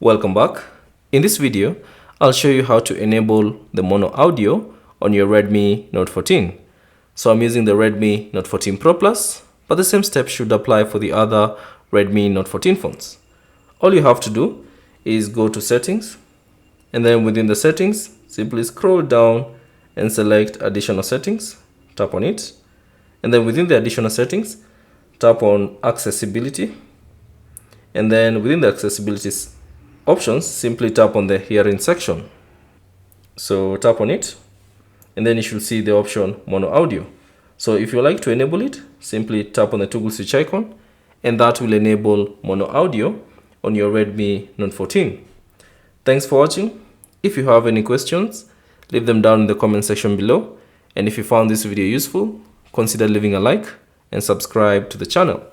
Welcome back. In this video, I'll show you how to enable the mono audio on your Redmi Note 14. So I'm using the Redmi Note 14 Pro Plus, but the same steps should apply for the other Redmi Note 14 phones. All you have to do is go to settings, and then within the settings, simply scroll down and select additional settings, tap on it. And then within the additional settings, tap on accessibility. And then within the accessibility options, simply tap on the hearing section. So tap on it, and then you should see the option mono audio. So if you like to enable it, simply tap on the toggle switch icon, and that will enable mono audio on your Redmi Note 14. Thanks for watching. If you have any questions, leave them down in the comment section below. And if you found this video useful, consider leaving a like and subscribe to the channel.